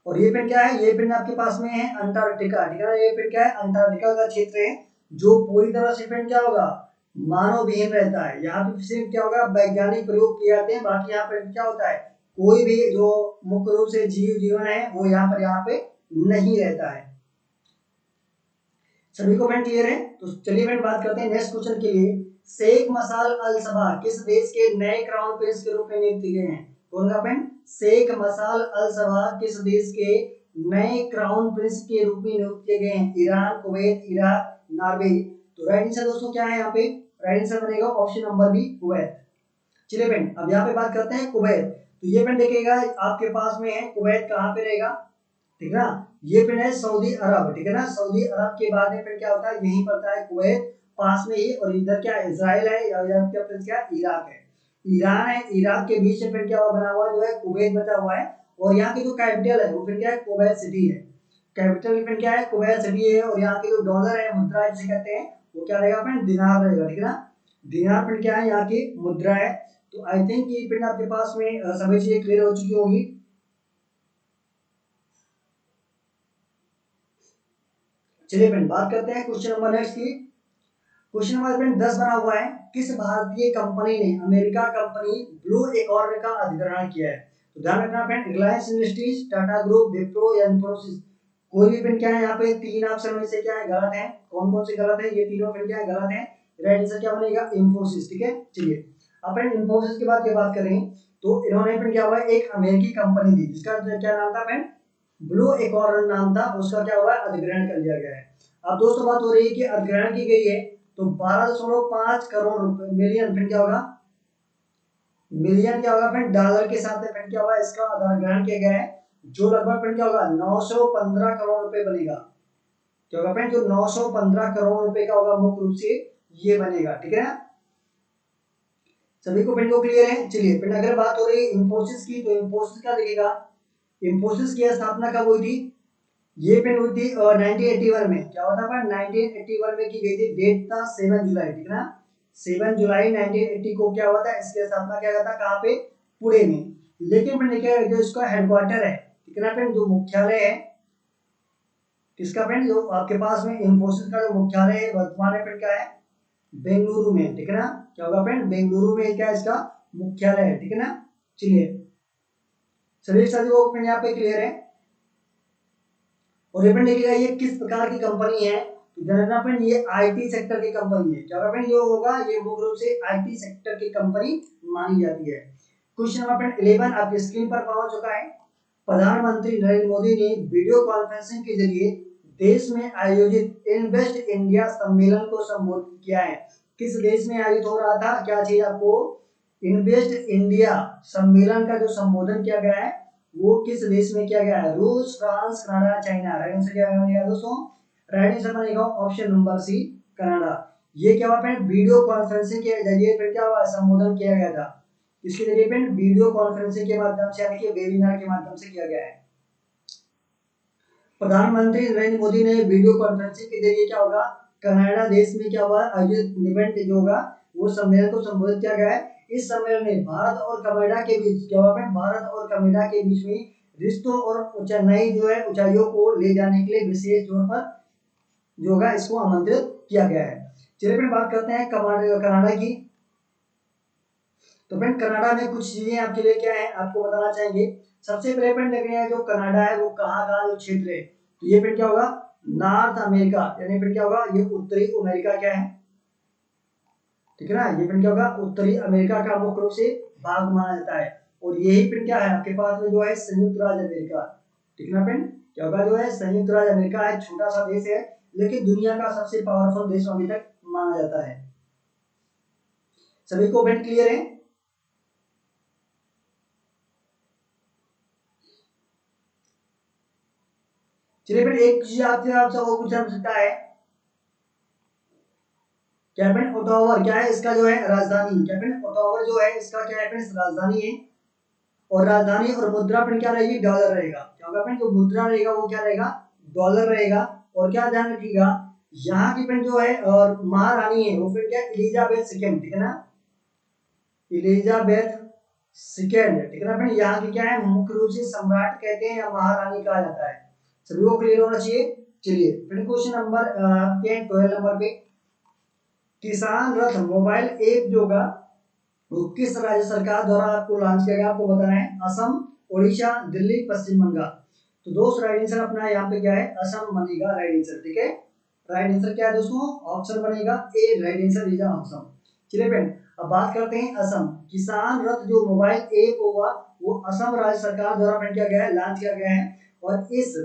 और ये पेन क्या है, ये पेन आपके पास में है अंटार्कटिका, ठीक है ना। ये पेन क्या है, अंटार्कटिका का क्षेत्र है, जो पूरी तरह से पेन क्या होगा, मानव विहीन रहता है। यहाँ पे सिर्फ क्या होगा, वैज्ञानिक प्रयोग किए जाते हैं। बाकी यहाँ पे क्या होता है, कोई भी जो मुख्य रूप से जीवन है वो यहाँ पे नहीं रहता है। सभी को फ्रेंड क्लियर है। तो चलिए फ्रेंड बात करते हैं नेक्स्ट क्वेश्चन के लिए। शेख मसाल अल सबा किस देश के नए क्राउन प्रिंस के रूप में नियुक्त किए गए हैं। कौन सा फ्रेंड, शेख मसाल अल सबा किस देश के नए क्राउन प्रिंस के रूप में नियुक्त किए गए हैं। Iran, Kuwait, Iraq, Norway. तो राइट आंसर दोस्तों क्या है, यहाँ पे राइट आंसर बनेगा ऑप्शन नंबर बी, कुवैत। चलिए फ्रेंड अब यहाँ पे बात करते हैं कुवैत। तो ये फ्रेंड देखिएगा आपके पास में है, कुवैत कहाँ पे रहेगा, ठीक है ना। ये फिर है सऊदी अरब, ठीक है ना। सऊदी अरब के बाद में फिर क्या होता है, यहीं पड़ता है कुवैत पास में ही। और इधर क्या इजराइल है, या क्या फिर क्या इराक है, ईरान है। इराक के बीच में फिर क्या बना हुआ जो है, कुवैत बचा हुआ है। और यहाँ की जो कैपिटल है वो फिर क्या है, कुवैत सिटी है। कैपिटल फिर क्या है, कुवैत सिटी है। और यहाँ के जो डॉलर है, मुद्रा जिसे कहते हैं, वो क्या रहेगा फ्रेंड, दिनार रहेगा, ठीक है ना। दिनार फिर क्या है, यहाँ की मुद्रा है। तो आई थिंक ये फिर आपके पास में सभी चीजें क्लियर हो चुकी होगी। चलिए फ्रेंड बात करते हैं क्वेश्चन नंबर नेक्स्ट की। क्वेश्चन नंबर फ्रेंड 10 बना हुआ है, किस भारतीय कंपनी ने अमेरिका कंपनी ब्लू एकॉर्न का अधिग्रहण किया है। तो ध्यान रखना friend, Reliance industries, Tata group, Wipro या इन्फोसिस। कोई भी फ्रेंड क्या है, यहाँ पे तीन ऑप्शन में से क्या है, गलत है। कौन कौन से गलत है, ये तीनों फ्रेंड क्या है, गलत है। राइट आंसर क्या बनेगा, इन्फोसिस, ठीक है। चलिए अब फ्रेंड इन्फोसिस के बाद क्या बात करें, तो इन्होंने फ्रेंड क्या हुआ, एक अमेरिकी कंपनी थी जिसका क्या नाम था फ्रेंड, ब्लू एकॉर्न नाम था, उसका क्या हुआ, अधिग्रहण कर लिया गया है। अब दोस्तों बात हो रही है कि अधिग्रहण की गई है, तो 12.5 करोड़ रुपए, मिलियन फिर क्या होगा, मिलियन क्या होगा फिर डॉलर के साथ फिर क्या होगा, इसका अधिग्रहण किया गया है। जो लगभग फिर क्या होगा, 915 करोड़ रुपए बनेगा। क्या होगा फ्रेंड, जो 915 करोड़ रुपए का होगा मुख्य रूप से ये बनेगा, ठीक है ना। सभी को फ्रेंड को क्लियर है। चलिए फिर अगर बात हो रही है इंफोसिस की, तो इंफोसिस का देखिएगा, इंफोसिस की स्थापना कब हुई थी, ये पेन हुई थी 1981 में। क्या होता था, 1981 में की गई थी। डेट था 7 जुलाई, ठीक है ना। 7 जुलाई 1980 को क्या हुआ था, इसकी स्थापना किया गया था, कहाँ पे, पुणे में। लेकिन फिर देखिए जो इसका हेडक्वार्टर है, ठीक है ना फ्रेंड, जो मुख्यालय है किसका फ्रेंड, जो आपके पास में इंफोसिस का जो मुख्यालय है वर्तमान में फिर क्या है, बेंगलुरु में, ठीक है ना। क्या होगा फ्रेंड, बेंगलुरु में क्या है इसका मुख्यालय है, ठीक है ना। चलिए सभी साथियों को फ्रेंड यहाँ पे क्लियर है। और ये फ्रेंड देखिएगा ये किस प्रकार की कंपनी है, तो ध्यान फ्रेंड ये आईटी सेक्टर की कंपनी है। क्या फ्रेंड ये होगा, ये मुख्य रूप से आईटी सेक्टर की कंपनी मानी जाती है। क्वेश्चन नंबर फ्रेंड 11 आपकी स्क्रीन पर पहुंच चुका है। प्रधानमंत्री नरेंद्र मोदी ने वीडियो कॉन्फ्रेंसिंग के जरिए देश में आयोजित इन्वेस्ट इंडिया सम्मेलन को संबोधित किया है। किस देश में आयोजित हो रहा था, क्या चाहिए आपको, इन्वेस्ट इंडिया सम्मेलन का जो संबोधन किया गया है वो किस देश में किया गया है, रूस, France, Canada, China. Right answer क्या बनेगा दोस्तों, राइट आंसर बनेगा ऑप्शन नंबर सी, कनाडा। ये क्या हुआ फ्रेंड, वीडियो कॉन्फ्रेंसिंग के जरिए फिर क्या हुआ, संबोधन किया गया था। इसके जरिए फ्रेंड वीडियो कॉन्फ्रेंसिंग के माध्यम से यानी कि वेबिनार के माध्यम से किया गया है। प्रधानमंत्री नरेंद्र मोदी ने वीडियो कॉन्फ्रेंसिंग के जरिए क्या होगा, कनाडा देश में क्या हुआ आयोजित इवेंट जो होगा वो सम्मेलन को संबोधित किया गया है। इस सम्मेलन में भारत और कनाडा के बीच क्या हुआ, भारत और कनाडा के बीच में रिश्तों और नई जो है ऊंचाइयों को ले जाने के लिए विशेष तौर पर जो होगा इसको आमंत्रित किया गया है। चलिए फिर बात करते हैं कनाडा की। तो फ्रेंड कनाडा में कुछ चीजें आपके लिए क्या है आपको बताना चाहेंगे। सबसे पहले फ्रेंड देख रहे हैं जो कनाडा है वो कहाँ का जो क्षेत्र है, तो ये फिर क्या होगा, नॉर्थ अमेरिका, यानी फिर क्या होगा ये उत्तरी अमेरिका क्या है, ठीक है ना, ये फिर क्या होगा उत्तरी अमेरिका का मुख्य रूप से भाग माना जाता है। और यही फिर क्या है आपके पास में जो है संयुक्त राज्य अमेरिका, ठीक है ना फ्रेंड, क्या होगा जो है संयुक्त राज्य अमेरिका है, छोटा सा देश है लेकिन दुनिया का सबसे पावरफुल देश अभी तक माना जाता है। सभी को फ्रेंड क्लियर है। चलिए फिर एक चीज आपसे वो पूछा सकता है, क्या फ्रेंड ओटावा क्या है इसका जो है राजधानी, क्या फ्रेंड ओटावा जो है इसका क्या है फ्रेंड राजधानी है। और राजधानी और मुद्रा फ्रेंड क्या रहेगी, डॉलर रहेगा। क्या होगा फ्रेंड जो मुद्रा रहेगा वो क्या रहेगा, डॉलर रहेगा। और क्या ध्यान रखिएगा यहाँ की फ्रेंड जो है और महारानी है वो फिर क्या इलिजाबेथ सेकेंड, ठीक है ना, इलिजाबेथ सेकेंड, ठीक है ना फ्रेंड। यहाँ की क्या है मुख्य रूप से सम्राट कहते हैं या महारानी कहा जाता है। सभी को क्लियर होना चाहिए। चलिए फ्रेंड क्वेश्चन नंबर 12 नंबर पे, किसान रथ मोबाइल ऐप जो होगा वो किस राज्य सरकार द्वारा आपको लॉन्च किया गया, आपको बताना है। असम, ओडिशा, दिल्ली, पश्चिम बंगाल। तो दोस्त राइट आंसर अपना यहाँ पे क्या है असम बनेगा राइट आंसर, ठीक है। राइट आंसर क्या है दोस्तों, ऑप्शन बनेगा ए, राइट आंसर इज असम। चलिए फ्रेंड अब बात करते हैं असम। किसान रथ जो मोबाइल ऐप होगा वो असम राज्य सरकार द्वारा फ्रेंड किया गया है, लॉन्च किया गया है। और इस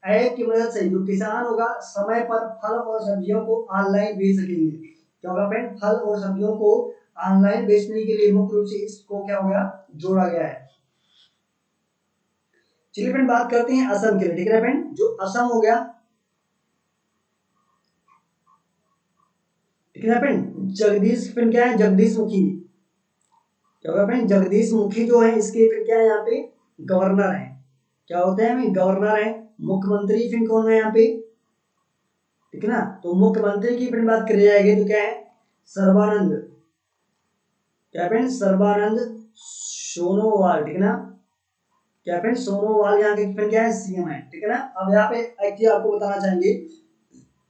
ऐप की मदद से जो किसान होगा समय पर फल और सब्जियों को ऑनलाइन बेच सकेंगे। क्या होगा फ्रेंड, फल और सब्जियों को ऑनलाइन बेचने के लिए मुख्य रूप से इसको क्या हो गया जोड़ा गया है। चलिए फ्रेंड बात करते हैं असम के लिए, ठीक है फ्रेंड। जो असम हो गया, ठीक है फ्रेंड, जगदीश फ्रेंड क्या है जगदीश मुखी, क्या होगा फ्रेंड जगदीश मुखी जो है इसके फिर क्या है यहाँ पे गवर्नर है। क्या होते हैं गवर्नर है। मुख्यमंत्री फिर कौन है यहाँ पे, ठीक है ना। तो मुख्यमंत्री की फिर बात करी जाएगी तो क्या है सर्बानंद, क्या फ्रेंड सर्बानंद सोनोवाल, ठीक है ना। क्या फ्रेंड सोनोवाल यहाँ के फ्रेंड क्या है सीएम है, ठीक है ना। अब यहाँ पे एक चीज आपको बताना चाहेंगे,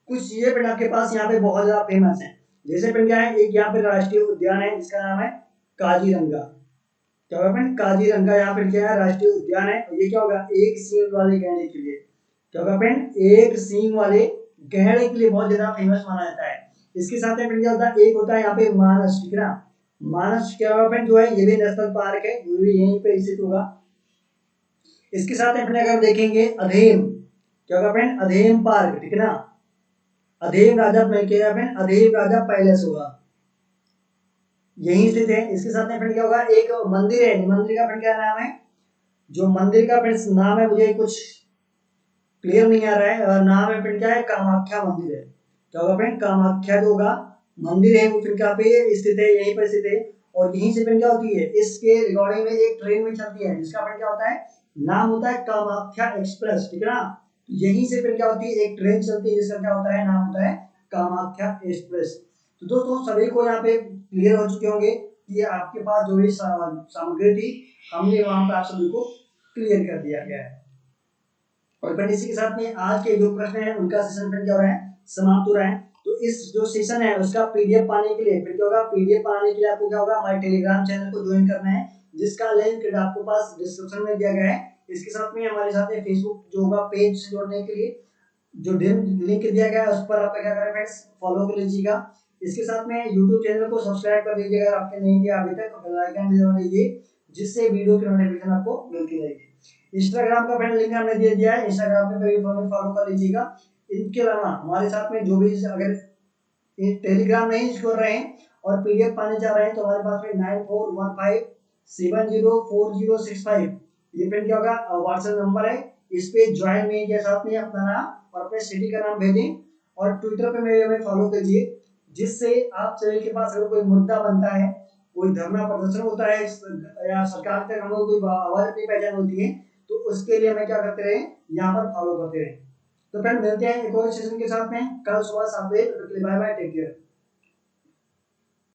कुछ ये फ्रेंड आपके पास यहाँ पे बहुत ज्यादा फेमस है। जैसे फ्रेंड क्या है एक यहाँ पे राष्ट्रीय उद्यान है जिसका नाम है काजीरंगा। क्या होगा फ्रेंड काजीरंगा यहाँ पे क्या है राष्ट्रीय उद्यान है। और ये क्या होगा एक सींग वाले गैंडे के लिए, क्या होगा फ्रेंड एक सींग वाले गैंडे के लिए बहुत ज्यादा फेमस माना जाता है। इसके साथ में फ्रेंड क्या होता है एक होता है यहाँ पे मानस, ठीक है ना। मानस क्या होगा फ्रेंड जो है ये भी नेशनल पार्क है, ये भी यहीं पे स्थित होगा। इसके साथ में अगर देखेंगे अधेम, क्या होगा फ्रेंड अधेम पार्क, ठीक है ना। अधेम राजा फ्रेंड अधेम राजा पैलेस होगा, यही स्थित है। इसके साथ में फ्रेंड क्या होगा एक मंदिर है, मंदिर का फ्रेंड क्या नाम है, जो मंदिर का फ्रेंड नाम है मुझे कुछ क्लियर नहीं आ रहा है, नाम है फ्रेंड क्या है कामाख्या मंदिर है। क्या होगा फ्रेंड कामाख्या जो होगा मंदिर है वो फिर क्या पे स्थित है, यहीं पर स्थित है। और यहीं से फिर क्या होती है इसके रिगार्डिंग में एक ट्रेन में चलती है जिसका फिर क्या होता है नाम होता है कामाख्या एक्सप्रेस, ठीक है ना। यहीं से फिर क्या होती है एक ट्रेन चलती है जिसका क्या होता है नाम होता है कामाख्या एक्सप्रेस। तो दोस्तों सभी को यहाँ पे क्लियर हो चुके होंगे कि आपके पास जो भी सामग्री थी हमने वहां पर आप सभी को क्लियर कर दिया गया है। और फिर इसी के साथ में आज के जो प्रश्न है उनका सेशन फिर क्या हो रहा है समाप्त हो रहा है। तो इस जो सेशन है उसका पीडीएफ पाने के लिए फिर क्या होगा, पीडीएफ पाने के लिए आपको क्या होगा हमारे टेलीग्राम चैनल को ज्वाइन करना है जिसका लिंक आपको पास डिस्क्रिप्शन में दिया गया है। इसके साथ में हमारे साथ में फेसबुक जो होगा पेज से जोड़ने के लिए जो लिंक दिया गया है उस पर आप क्या करें फ्रेंड्स, फॉलो कर लीजिएगा। इसके साथ में यूट्यूब चैनल को सब्सक्राइब कर दीजिएगा अगर आपने नहीं किया अभी तक, बेल आइकन भी दबा दीजिए जिससे वीडियो की नोटिफिकेशन आपको मिलती रहेगी। इंस्टाग्राम का फ्रेंड लिंक हमने दे दिया है, इंस्टाग्राम पे भी फॉलो कर लीजिएगा। इनके अलावा हमारे साथ में जो भी अगर टेलीग्राम नहीं यूज कर रहे हैं और पीडीएफ पाने जा रहे हैं तो हमारे पास में 9415704065 ये फ्रेंड क्या होगा व्हाट्सएप नंबर है। इस पे ज्वाइन में के साथ में अपना नाम और अपने सिटी का नाम भेजें और ट्विटर पे मेरे हमें फॉलो कीजिए, जिससे आप सभी के पास अगर कोई मुद्दा बनता है, कोई धरना प्रदर्शन होता है या सरकार तक हमें कोई आवाज अपनी पहचान होती है तो उसके लिए हमें क्या करते रहे, यहाँ पर फॉलो करते रहे। तो फ्रेंड मिलते हैं एक और सेशन के साथ में कल सुबह 7 बजे। Bye bye, take care.